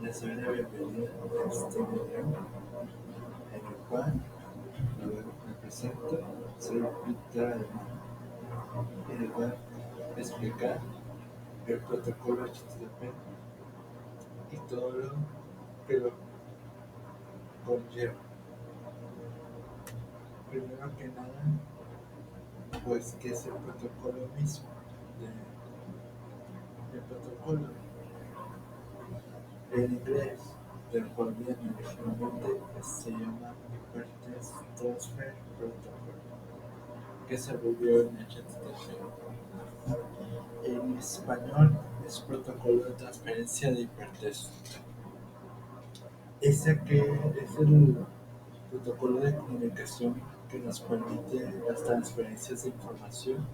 les doy la bienvenida a este video en el cual me presento, soy Víctor Alemán, y les voy a explicar el protocolo HTTP y todo lo que lo conlleva. Primero que nada, pues, ¿qué es el protocolo mismo? El protocolo en inglés, del cual viene originalmente, se llama Hypertext Transfer Protocol, que se volvió en HTTP. En español es protocolo de transferencia de hipertexto. Ese que es el protocolo de comunicación que nos permite las transferencias de información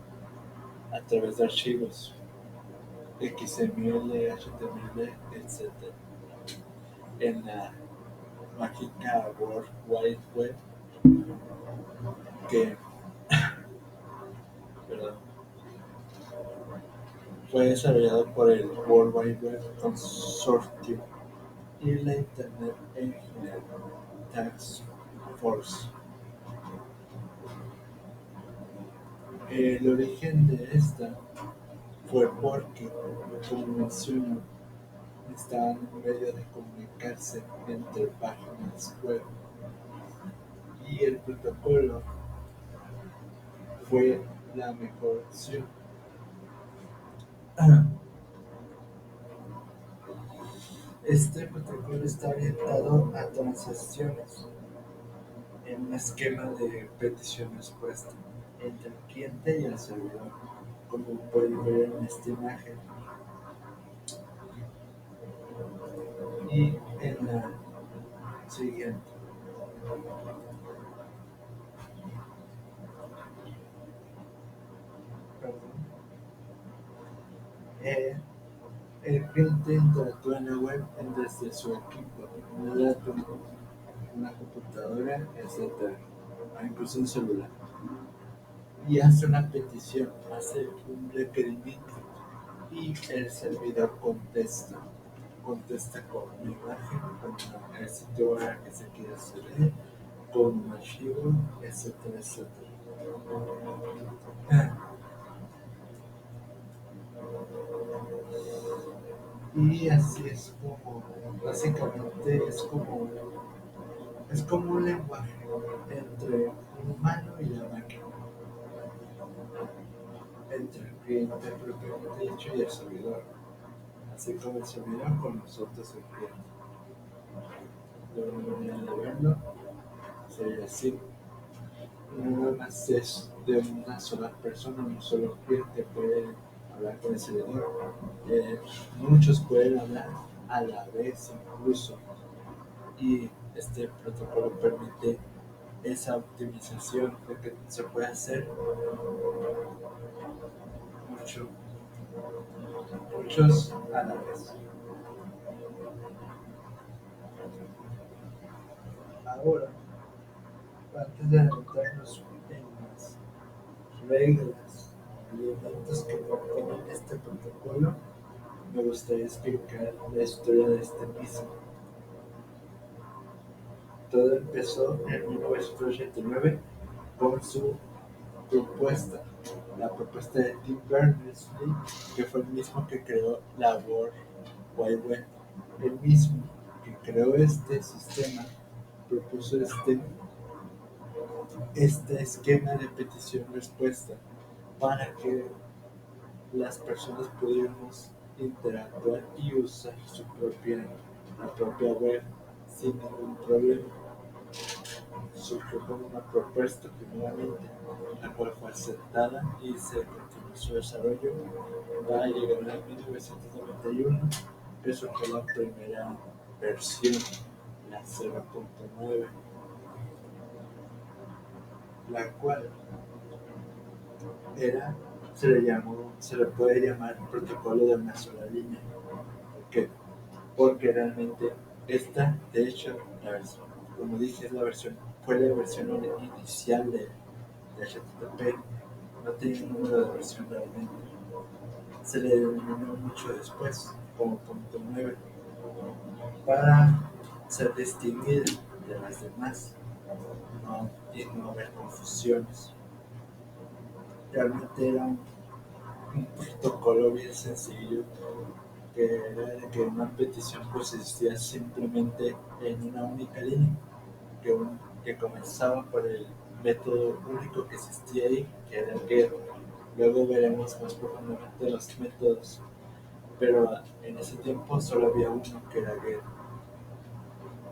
a través de archivos XML, HTML, etc. En la mágica World Wide Web que perdón, fue desarrollado por el World Wide Web Consortium y la Internet Engineering Task Force. El origen de esta fue porque, como menciono, estaban en medio de comunicarse entre páginas web y el protocolo fue la mejor opción. Este protocolo está orientado a transacciones en un esquema de petición respuesta entre el cliente y el servidor, como pueden ver en esta imagen y en la siguiente. El cliente interactúa en la web desde su equipo, un laptop, una computadora, etc., o incluso un celular, y hace una petición, hace un requerimiento y el servidor contesta con una imagen, con el sitio web que se quiere acceder, con un archivo, etcétera, etcétera. Y así es como, básicamente es como un lenguaje entre un humano y la máquina, entre el cliente propiamente dicho y el servidor, así como el servidor con nosotros el cliente. De una manera de verlo sería así. No más es de una sola persona, un solo cliente puede hablar con el servidor. Muchos pueden hablar a la vez incluso, y este protocolo permite esa optimización de que se puede hacer muchos a la vez. Ahora, antes de adentrarnos en las reglas y elementos que componen este protocolo, me gustaría explicar la historia de este mismo. Todo empezó en 1989 con su propuesta, la propuesta de Tim Berners-Lee, que fue el mismo que creó la World Wide Web. El mismo que creó este sistema propuso este esquema de petición-respuesta para que las personas pudiéramos interactuar y usar la propia web sin ningún problema. Surgió como una propuesta primeramente, la cual fue aceptada y se continuó su desarrollo. Va a llegar a 1991, que surgió la primera versión, la 0.9, la cual se le puede llamar protocolo de una sola línea. ¿Por qué? Porque realmente esta, de hecho, como dije, fue la versión inicial de HTTP, no tenía un número de versión realmente. Se le denominó mucho después como .9, para ser distinguido de las demás y no haber confusiones. Realmente era un protocolo bien sencillo, que era de que una petición consistía simplemente en una única línea, que comenzaba por el método único que existía ahí, que era el get. Luego veremos más profundamente los métodos, pero en ese tiempo solo había uno, que era get,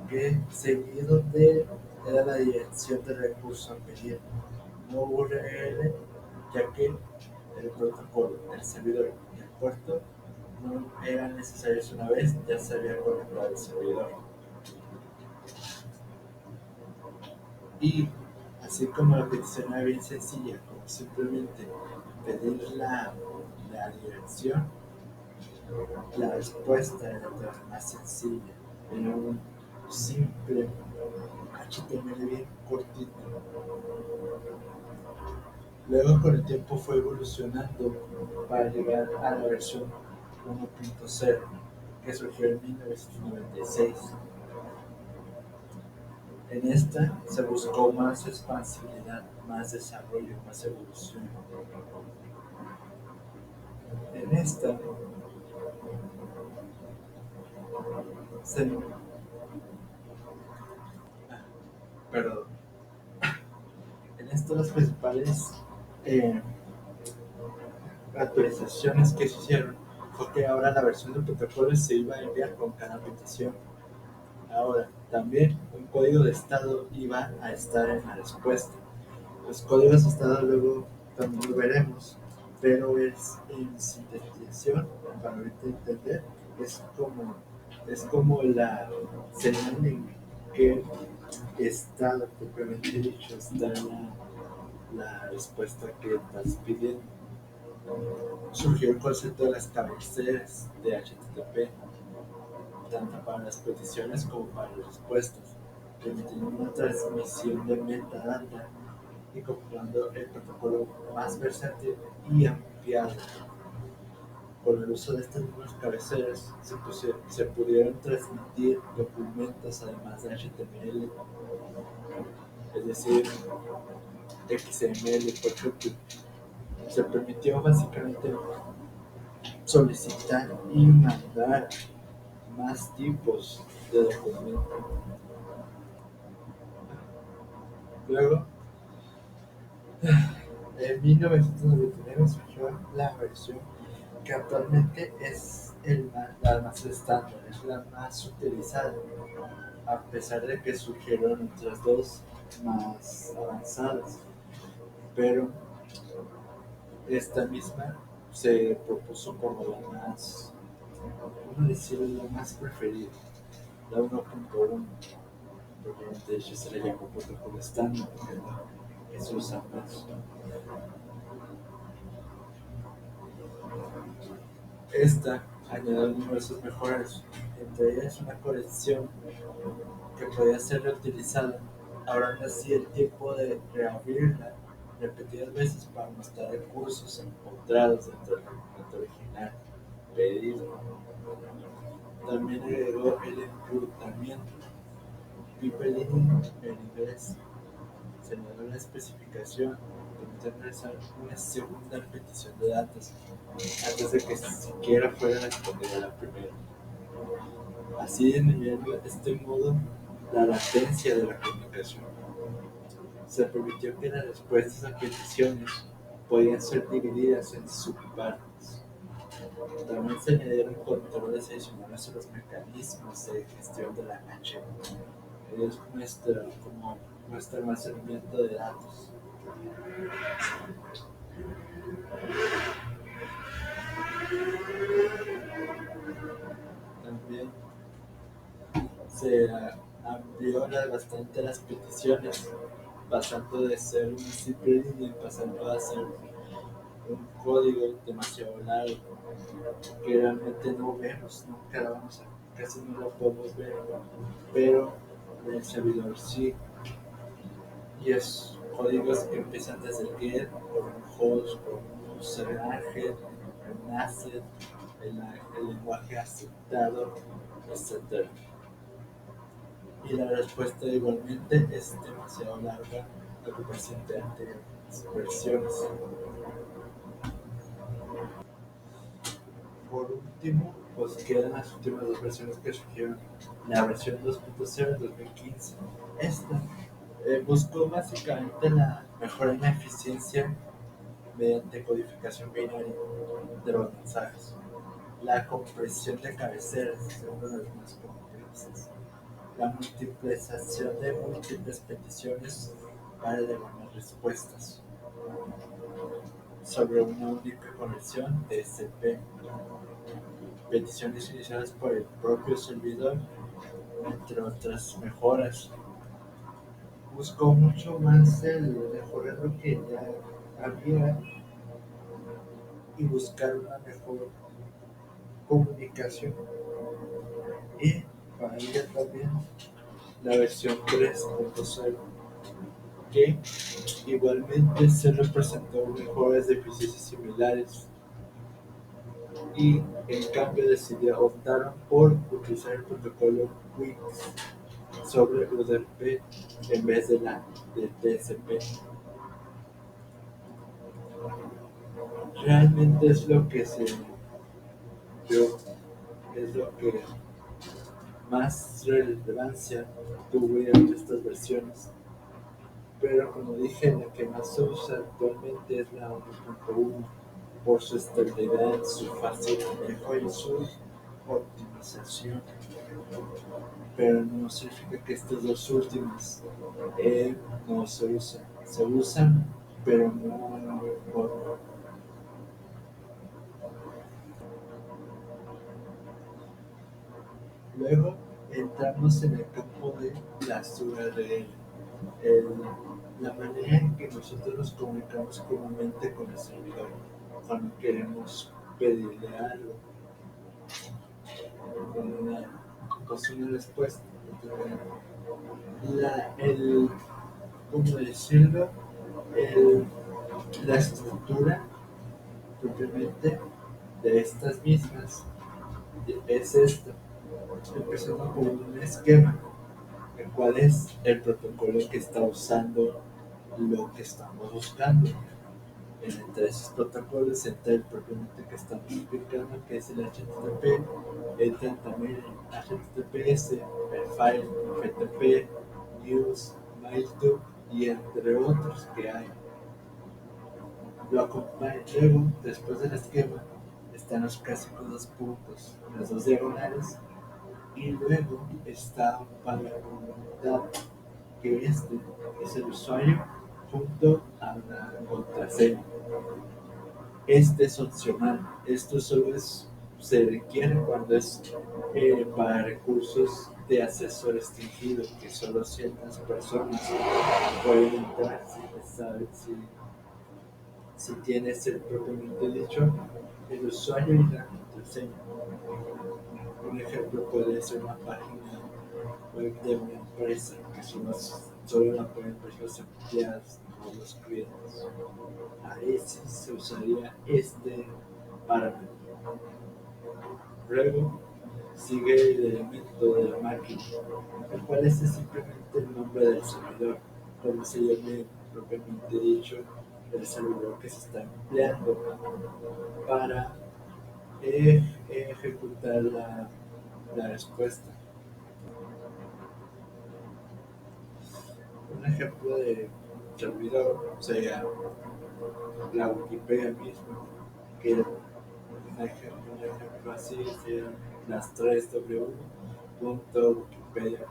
que seguido de era la dirección de recurso a pedir, no URL, ya que el protocolo, el servidor y el puerto no eran necesarios una vez ya se había conectado el servidor. Y así como la petición era bien sencilla, como simplemente pedir la dirección, la respuesta era todavía más sencilla. Era un simple HTML bien cortito. Luego con el tiempo fue evolucionando para llegar a la versión 1.0, que surgió en 1996. En esta se buscó más expansibilidad, más desarrollo, más evolución. En esta se, perdón, en esta las principales eh, actualizaciones que se hicieron fue que ahora la versión del protocolo se iba a enviar con cada petición. Ahora, también un código de estado iba a estar en la respuesta. Los códigos de estado luego también lo veremos, pero es en sintetización, para ahorita entender, es como la señal en qué estado propiamente dicho está la respuesta que estás pidiendo. Surgió el concepto de las cabeceras de HTTP, tanto para las peticiones como para las respuestas, permitiendo una transmisión de metadata y configurando el protocolo más versátil y ampliado. Con el uso de estas nuevas cabeceras se pudieron transmitir documentos además de HTML, es decir, XML, por ejemplo. Se permitió básicamente solicitar y mandar más tipos de documentos. Luego, en 1999 surgió la versión que actualmente es la más estándar, es la más utilizada, a pesar de que surgieron otras dos más avanzadas, pero esta misma se propuso como la más, ¿cómo decirlo?, la más preferida, la 1.1, porque de hecho se le llamó protocolo estándar, porque se usa más. Esta añadió numerosas mejoras, entre ellas una colección que podía ser reutilizada, ahorrando así el tiempo de reabrirla repetidas veces para mostrar recursos encontrados dentro del documento original pedido. También agregó el encurtamiento, pipeline en inglés. Se añadió la especificación, permitiendo realizar una segunda petición de datos antes de que siquiera fuera respondida la primera, así disminuyendo de este modo la latencia de la comunicación. Se permitió que las respuestas a peticiones podían ser divididas en subpartes. También se añadieron controles adicionales a los mecanismos de gestión de la caché. Es nuestro almacenamiento de datos. También se amplió bastante las peticiones, pasando de ser una simple línea, pasando a ser un código demasiado largo, que realmente no vemos, nunca lo vamos a, casi no lo podemos ver, pero en el servidor sí. Y es códigos que empiezan desde el get, por un host, por un user agent, un asset, el lenguaje aceptado, etc. Y la respuesta igualmente es demasiado larga a comparación de anteriores versiones. Por último, pues quedan las últimas dos versiones que surgieron, la versión 2.0 en 2015. Esta buscó básicamente la mejora en la eficiencia mediante codificación binaria de los mensajes, la compresión de cabeceras, es una de las más complejas, la multiplicación de múltiples peticiones para elevar respuestas sobre una única conexión TCP, peticiones iniciadas por el propio servidor, entre otras mejoras. Buscó mucho más el mejorar lo que ya había y buscar una mejor comunicación. Y para ella también la versión 3.0, que igualmente se representó mejoras de eficiencia similares y en cambio optaron por utilizar el protocolo WIX sobre UDP en vez de la de TCP. Realmente es lo que se vio, es lo que más relevancia tuvieron estas versiones. Pero como dije, la que más se usa actualmente es la 1.1 por su estabilidad, su fácil manejo y su optimización. Pero no significa que estas dos últimas no se usan. Se usan, pero no por. Luego entramos en el campo de las URL, la manera en que nosotros nos comunicamos comúnmente con el servidor cuando queremos pedirle algo, una respuesta. ¿Cómo decirlo? La estructura propiamente de estas mismas es esta, empezando con un esquema, el cual es el protocolo que está usando lo que estamos buscando. Entre esos protocolos entra el propiamente que estamos explicando, que es el HTTP, entra también el HTTPS, el file, FTP, News, MailTube y entre otros que hay. Lo acompaña luego, después del esquema, están los clásicos dos puntos, las dos diagonales, y luego está para data, que es el usuario junto a la contraseña. Este es opcional, esto se requiere cuando es para recursos de acceso restringido, que solo ciertas personas pueden entrar si tienes el propiamente dicho, el usuario y la contraseña. Un ejemplo puede ser una página web de una empresa que solo la pueden ver los empleados o los clientes. Ahí sí se usaría este parámetro. Luego sigue el elemento de la máquina, el cual es simplemente el nombre del servidor, como se llame propiamente dicho, el servidor que se está empleando para ejecutar la respuesta. Un ejemplo de servidor sería la Wikipedia misma, que un ejemplo así serían las 3w.wikipedia.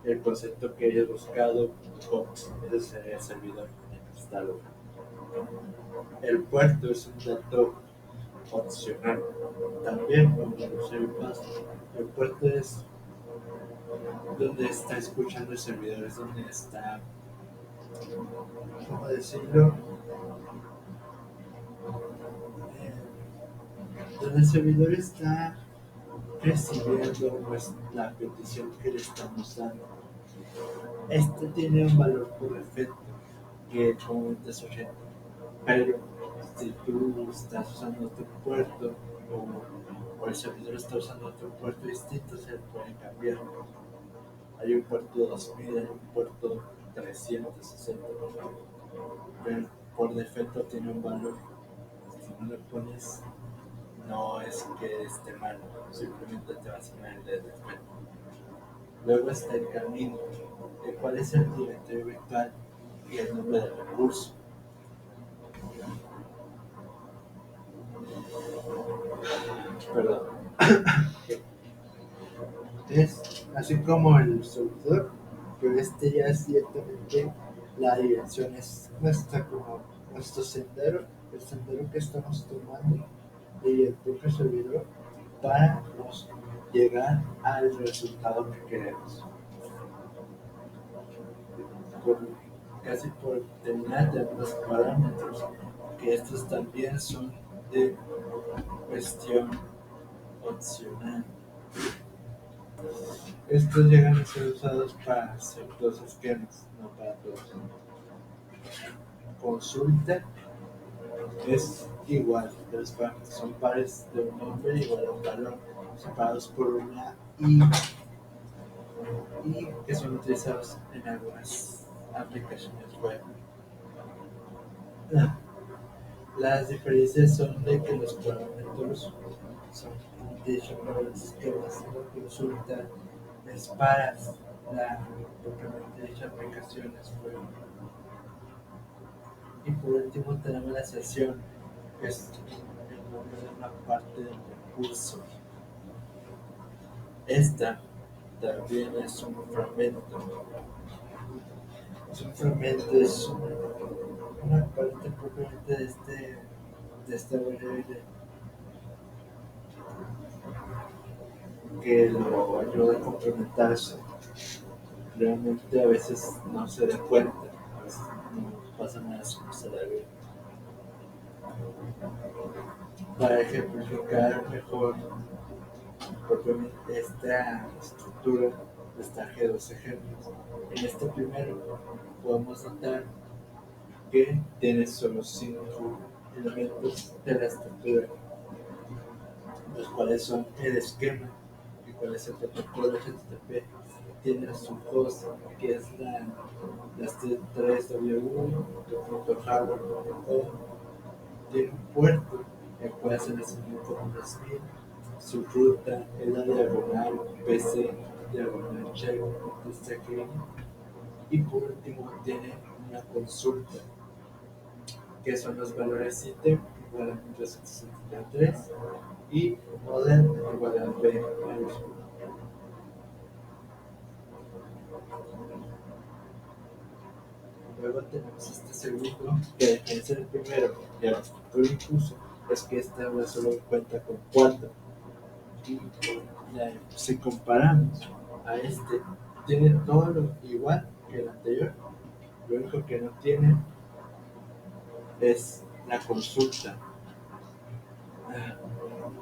El concepto que hayas buscado, ese sería el servidor en el que está alojado. El puerto es un dato opcional. También, como lo sepas, el puerto es donde está escuchando el servidor, es donde está, ¿cómo decirlo? Donde el servidor está recibiendo la petición que le estamos dando. Este tiene un valor por defecto que comúnmente es 80, pero si tú estás usando tu puerto o el servidor está usando otro puerto distinto, se puede cambiar. Hay un puerto 2000, hay un puerto 360, pero por defecto tiene un valor. Si no lo pones, no es que esté mal, simplemente te va a asignar el de defecto. Luego está el camino, el cual es el directorio virtual y el nombre del recurso. Perdón. Es así como el servidor, pero este ya es directamente la dirección, es nuestra, como nuestro sendero, el sendero que estamos tomando y el propio servidor para llegar al resultado que queremos. Por, casi por terminar de los parámetros, que estos también son de cuestión opcional. Estos llegan a ser usados para ciertos esquemas, no para todos. Consulta es igual, los pares son pares de un nombre igual a un valor, separados por una y que son utilizados en algunas aplicaciones web. Las diferencias son de que los parámetros son dicho para los esquemas, la consulta es para la propiamente dicha aplicaciones web. Y por último tenemos la sesión, que es el nombre de una parte del recurso. Esta también es un fragmento. Es un fragmento, es una parte propiamente de este variable que lo ayuda a complementarse. Realmente a veces no se da cuenta, a veces no pasa nada si no se la ve. Para ejemplificar mejor propiamente esta estructura, les traje dos ejemplos. En este primero podemos notar que tiene solo 5 elementos de la estructura, los cuales son el esquema, el cual es el protocolo HTTP, tiene su host, que es la 3w.hardware.com, tiene un puerto, el cual se le asignó como 2000, su ruta es la diagonal PC, diagonal check.string, y por último tiene una consulta, que son los valores ítem igual a 1363 y model igual a b. Luego tenemos este segundo, que a diferencia del primero y a la estructura incluso, es que esta tabla solo cuenta con 4. Y si comparamos a este, tiene todo lo igual que el anterior, lo único que no tiene es la consulta,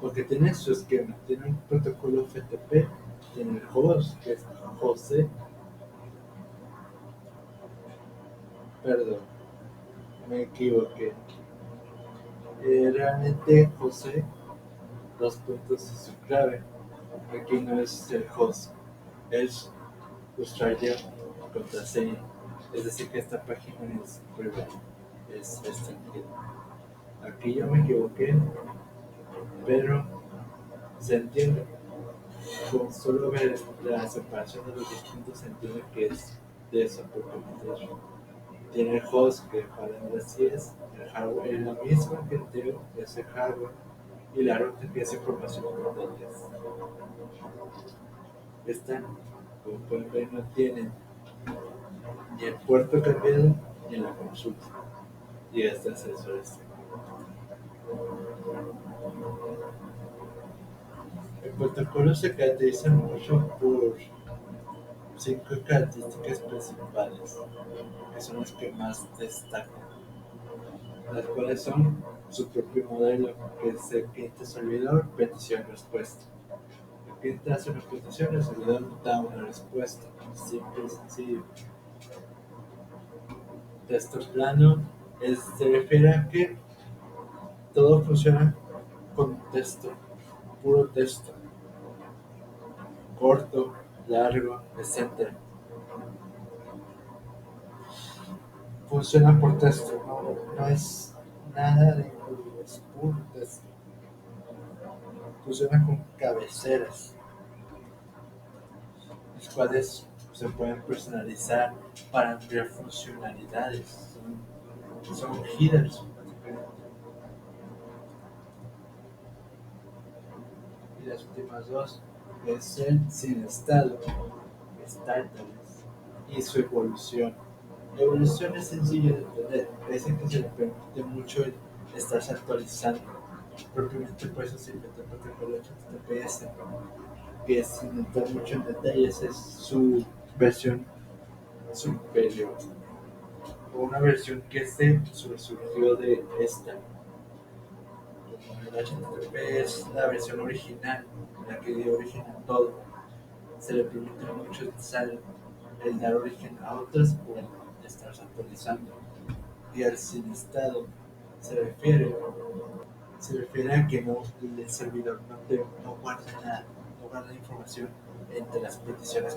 porque tiene su esquema, tiene un protocolo FTP, tiene el host, que es José, perdón, me equivoqué, realmente José, dos puntos es su clave, aquí no es el host, es usuario contraseña, es decir que esta página es privada, es restringida. Aquí yo me equivoqué, pero se entiende. Con solo ver la separación de los distintos se entiende que es de eso propiamente. Tiene el host, que para así es, el hardware es la misma que anterior, es el hardware, y la ruta que es información por datos. Esta, como pueden ver, no tiene ni el puerto cambiado ni la consulta. Y este acceso es. El protocolo se caracteriza mucho por 5 características principales, que son las que más destacan, las cuales son su propio modelo, que es el cliente-servidor, petición-respuesta. El cliente hace una petición, el servidor da una respuesta, simple y sencillo. Texto plano se refiere a que todo funciona con texto, puro texto, corto, largo, etc. Funciona por texto, no es nada de código, es puro texto. Funciona con cabeceras, las cuales se pueden personalizar para ampliar funcionalidades. Son headers, básicamente. Y las últimas dos es el sin estado, startless, y su evolución. La evolución es sencilla de entender, es que se le permite mucho el estarse actualizando. Propiamente por eso se inventó el protocolo HTTPS, que sin entrar mucho en detalles es su versión superior, o una versión que se surgió de esta. El HTTP es la versión original, la que dio origen a todo. Se le permite mucho el dar origen a otras o el estarse actualizando. Y al sin estado se refiere, se refiere a que no, el servidor no guarda nada, no guarda información entre las peticiones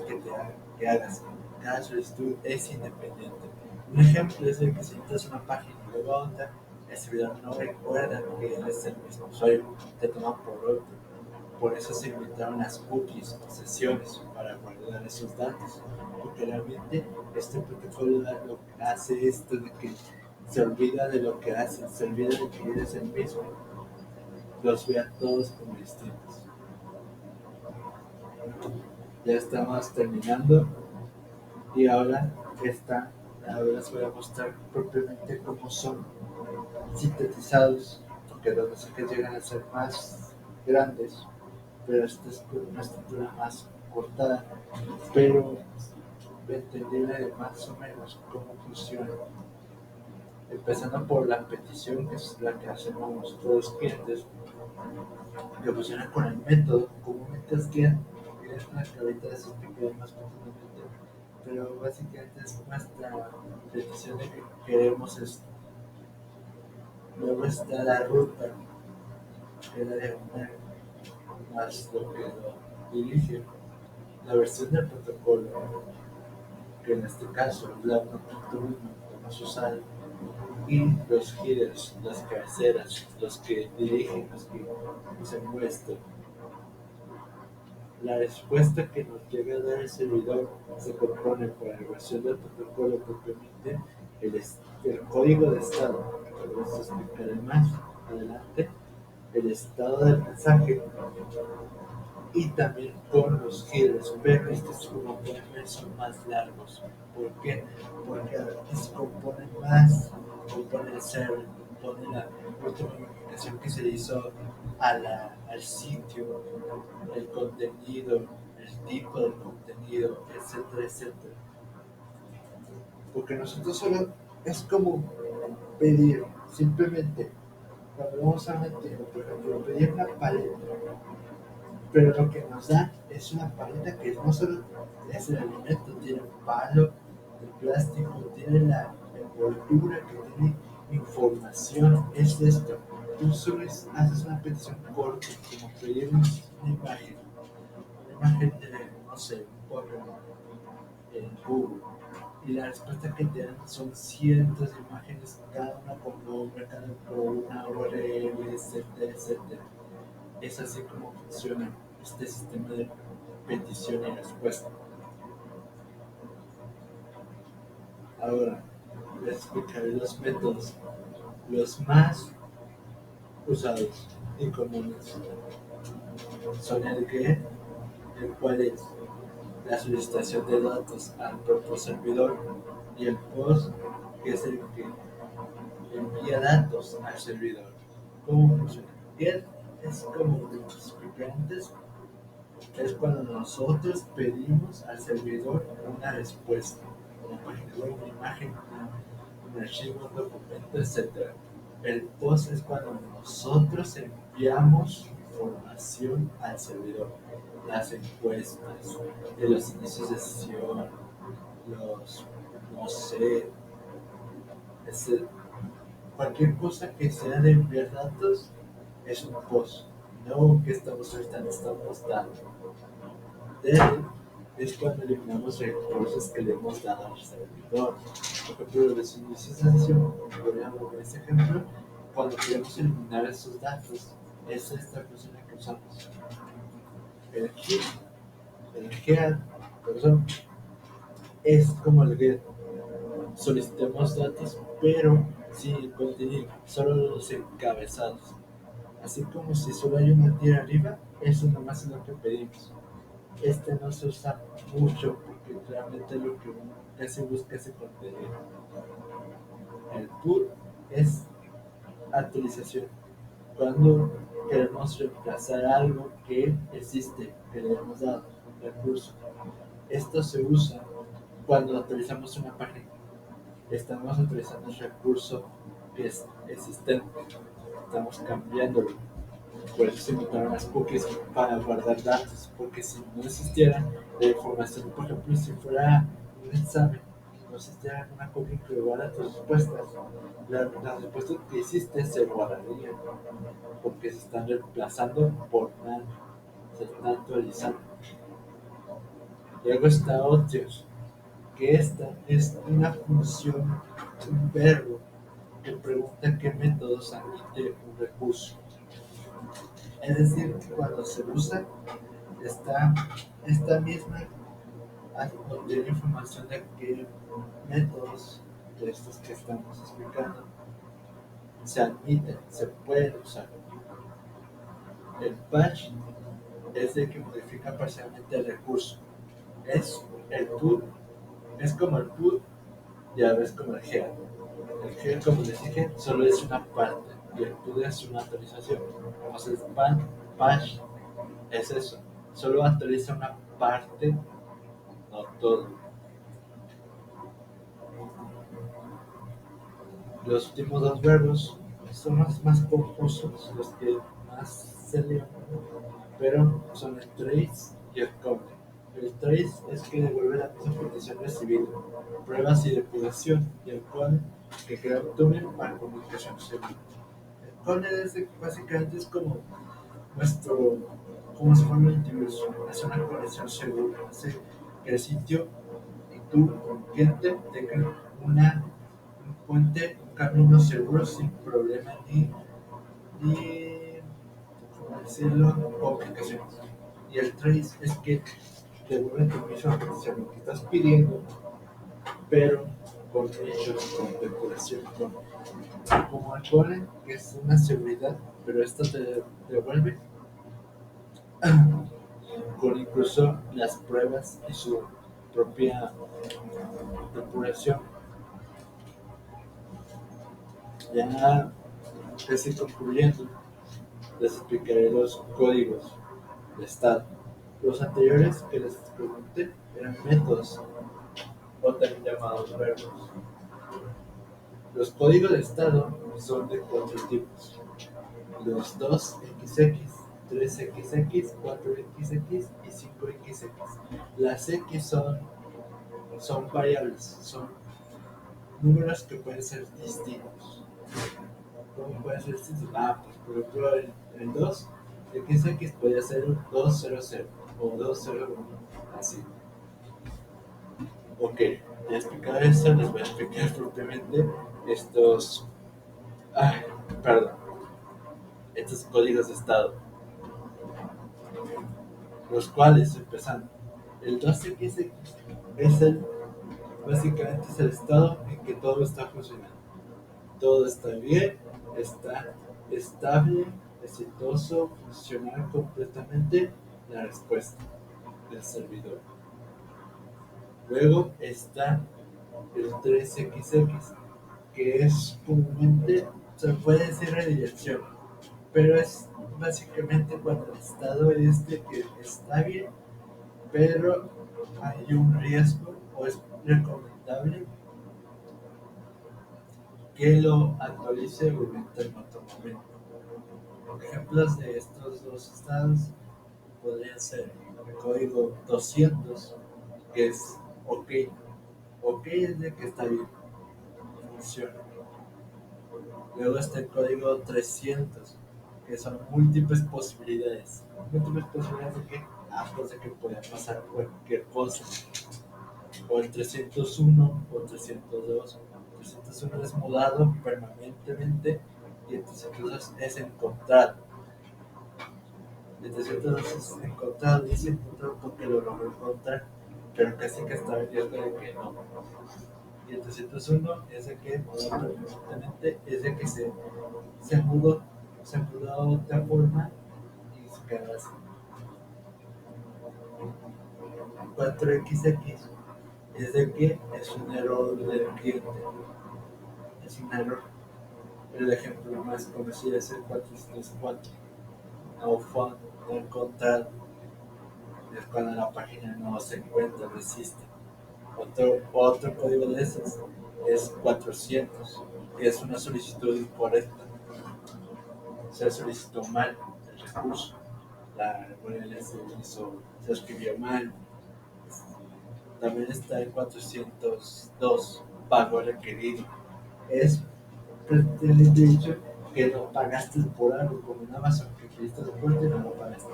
que hagas. Cada solicitud es independiente. Un ejemplo es el que si entras a una página y luego a otra, el servidor no recuerda que eres el mismo usuario, te toman por otro. Por eso se inventaron las cookies o sesiones para guardar esos datos. Porque realmente este protocolo lo que hace esto de que se olvida de lo que hace, se olvida de que eres el mismo, los ve a todos como distintos. Ya estamos terminando y ahora les voy a mostrar propiamente cómo son sintetizados, porque los mensajes llegan a ser más grandes, pero esta es una estructura más cortada, pero entendible de más o menos cómo funciona. Empezando por la petición, que es la que hacemos todos los clientes, que funciona con el método. Comúnmente es que es una que ahorita les explicaré más profundamente, pero básicamente es nuestra petición de que queremos esto. Luego está la ruta, que es la diagonal, más lo que lo dirige, la versión del protocolo, que en este caso es la 1.1 más usada, y los headers, las cabeceras, los que dirigen, los que se muestran. La respuesta que nos llega a dar el servidor se compone por la versión del protocolo propiamente, el código de estado, que vamos a explicar más adelante, el estado del mensaje y también con los headers, pero estos como pueden ver son más largos. ¿Por qué? Porque a veces compone más, compone el server, compone la última modificación que se hizo al sitio, el contenido, el tipo de contenido, etcétera, etcétera. Porque nosotros solo es como pedir, simplemente, cuando vamos a meter, por ejemplo, pedir una paleta, pero lo que nos da es una paleta que no solo es el alimento, tiene un palo de plástico, tiene la envoltura que tiene información, es esto. Tú solo haces una petición corta, como pedir una imagen de, no sé, un Pokémon en Google. Y la respuesta que te dan son cientos de imágenes, cada una con nombre, cada una con una URL, etcétera, etcétera. Es así como funciona este sistema de petición y respuesta. Ahora, les explicaré los métodos, los más usados y comunes. Son el GET, el cual es la solicitación de datos al propio servidor, y el POST, que es el que envía datos al servidor. ¿Cómo funciona? GET es como los expliqué antes, es cuando nosotros pedimos al servidor una respuesta, una página web, una imagen, un archivo, un documento, etc. El post es cuando nosotros enviamos información al servidor, las encuestas, de los inicios de sesión, los, no sé, cualquier cosa que sea de enviar datos, es un post, no que estamos solicitando, estamos dando. Delete es cuando eliminamos recursos que le hemos dado al servidor. Por ejemplo, los inicios de sesión, podríamos ver ese ejemplo, cuando queremos eliminar esos datos, es esta persona que usamos. El hit, el head, perdón, es como el get. Solicitamos datos, pero sin el contenido, solo los encabezados. Así como si solo hay una tira arriba, eso nomás es lo que pedimos. Este no se usa mucho porque realmente lo que uno casi busca es el contenido. El put es actualización. Cuando queremos reemplazar algo que existe, que le hemos dado un recurso. Esto se usa cuando actualizamos una página. Estamos actualizando el recurso que es existente. Estamos cambiándolo. Por eso se inventaron las cookies para guardar datos, porque si no existiera la información, por ejemplo, si fuera un examen, no existiera una cookie que guarda tus respuestas, las respuestas que hiciste se guardarían, porque se están reemplazando por nada, se están actualizando. Luego está Outliers, que esta es una función, un verbo, que pregunta qué métodos admite un recurso. Es decir, cuando se usa, está esta misma obtener información de qué métodos de estos que estamos explicando se admiten, se pueden usar. El patch es el que modifica parcialmente el recurso. Es el put, es como el put y a veces como el head. El head, como les dije, solo es una parte y el put es una actualización. Entonces, patch es eso, solo actualiza una parte, no todo. Los últimos dos verbos son los más confusos, los que más se leen, pero son el trace y el cover. El trace es que devuelve la misma información recibida, pruebas y depuración, y el cover que crea un túnel para comunicación segura. El cover básicamente es como nuestro, como si fuera un antivirus, hace una conexión segura, hace que el sitio y tu cliente tengan un puente, un camino seguro sin problema ni ¿cómo decirlo?, complicaciones. Y el trace es que devuelve tu misma petición, lo que estás pidiendo, pero con hechos, con depuración, como el core, que es una seguridad, pero esto te devuelve con incluso las pruebas y su propia depuración. Ya casi concluyendo, les explicaré los códigos de estado. Los anteriores que les pregunté eran métodos, o también llamados verbos. Los códigos de estado son de cuatro tipos: los 2XX, 3XX, 4XX y 5XX. Las X son variables, son números que pueden ser distintos. ¿Cómo puede ser distintos? Pues por ejemplo, el 2XX podría ser un 200 o 201, así. Ok, ya explicado esto, les voy a explicar propiamente estos, ah, perdón, estos códigos de estado, los cuales, empezando, el 2XX es básicamente es el estado en que todo está funcionando. Todo está bien, está estable, exitoso, funcional completamente la respuesta del servidor. Luego está el 3XX, que es comúnmente, se puede decir redirección, pero es básicamente cuando el estado es de que está bien, pero hay un riesgo o es recomendable que lo actualice o invente en otro momento. Ejemplos de estos dos estados podrían ser el código 200, que es OK. OK es de que está bien, funciona. Luego está el código 300, que son múltiples posibilidades. Múltiples posibilidades de que, pues de que pueda pasar cualquier cosa. O el 301 o 302. 301 es mudado permanentemente y el 302 es encontrado. El 302 es encontrado, dice encontrado porque lo logró encontrar, pero casi que está en riesgo de que no. Y el 301 es de que mudó permanentemente, es de que se mudó a otra forma y se queda así. 4XX es de que es un error del cliente. Es un error. El ejemplo más conocido es el 434. No found, no encontrado. Es cuando la página no se encuentra, no existe. Otro código de esos es 400, que es una solicitud incorrecta. Se solicitó mal el recurso. La URL se escribió mal. También está el 402, pago requerido. Es prácticamente dicho que no pagaste por algo, como en Amazon, que pediste soporte y no lo pagaste.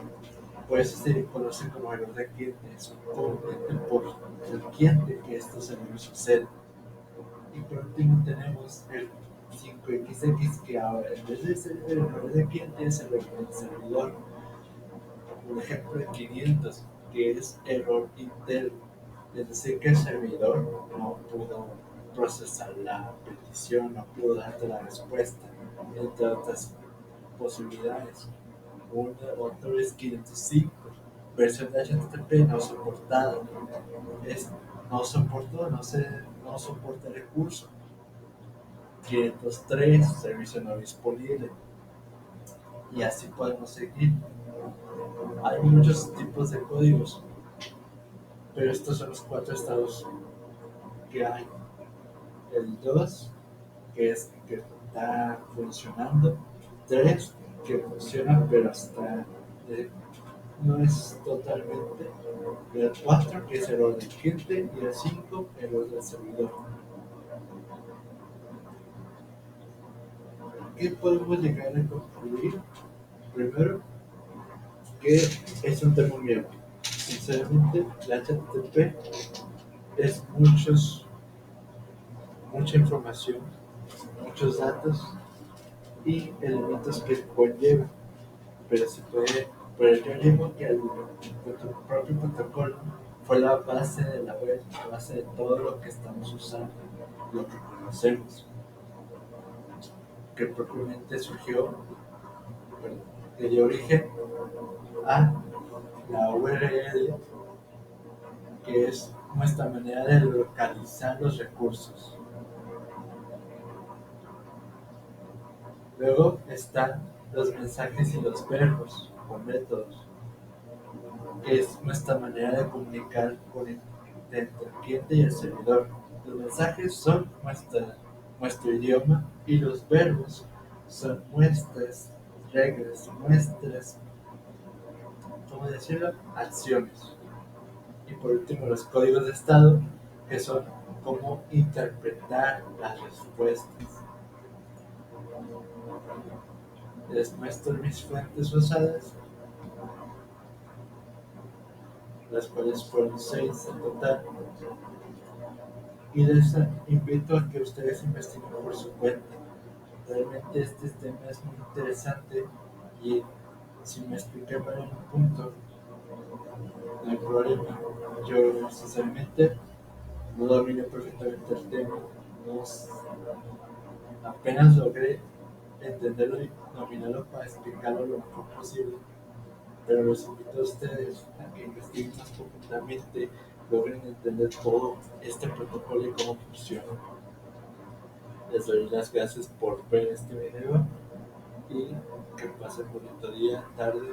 Por eso se conoce como error de cliente. Es comúnmente por el cliente que estos errores suceden. Y por último tenemos el 5XX, que ahora en vez de ser el error de cliente es el error del servidor. Un ejemplo de 500, que es error interno, es decir, que el servidor no pudo procesar la petición, no pudo darte la respuesta, entre otras posibilidades. Otro es 505, versión de HTTP no soportada, no soporta el recurso. 503, servicio no disponible, y así podemos seguir. Hay muchos tipos de códigos, pero estos son los 4 estados que hay. El 2, que es que está funcionando. 3, que funciona, pero no es totalmente. El 4, que es error del cliente. Y el 5, error del servidor. ¿Qué podemos llegar a concluir? Primero, que es un tema muy amplio. Sinceramente, la HTTP es mucha información, muchos datos y elementos que conllevan, pero yo digo que el propio protocolo fue la base de la web, la base de todo lo que estamos usando, lo que conocemos, que propiamente que dio origen a la URL, que es nuestra manera de localizar los recursos. Luego están los mensajes y los verbos o métodos, que es nuestra manera de comunicar entre el cliente y el servidor. Los mensajes son nuestro idioma y los verbos son nuestras reglas, nuestras, ¿cómo decirlo?, acciones. Y por último, los códigos de estado, que son cómo interpretar las respuestas. Les muestro mis fuentes usadas, las cuales fueron 6 en total, y les invito a que ustedes investiguen por su cuenta. Realmente este tema es muy interesante y si me expliqué mal en un punto, no hay problema. Yo sinceramente no domino perfectamente el tema, no, apenas logré entenderlo y dominarlo para explicarlo lo mejor posible. Pero los invito a ustedes a que investiguen más profundamente, logren entender todo este protocolo y cómo funciona. Les doy las gracias por ver este video y que pasen bonito día, tarde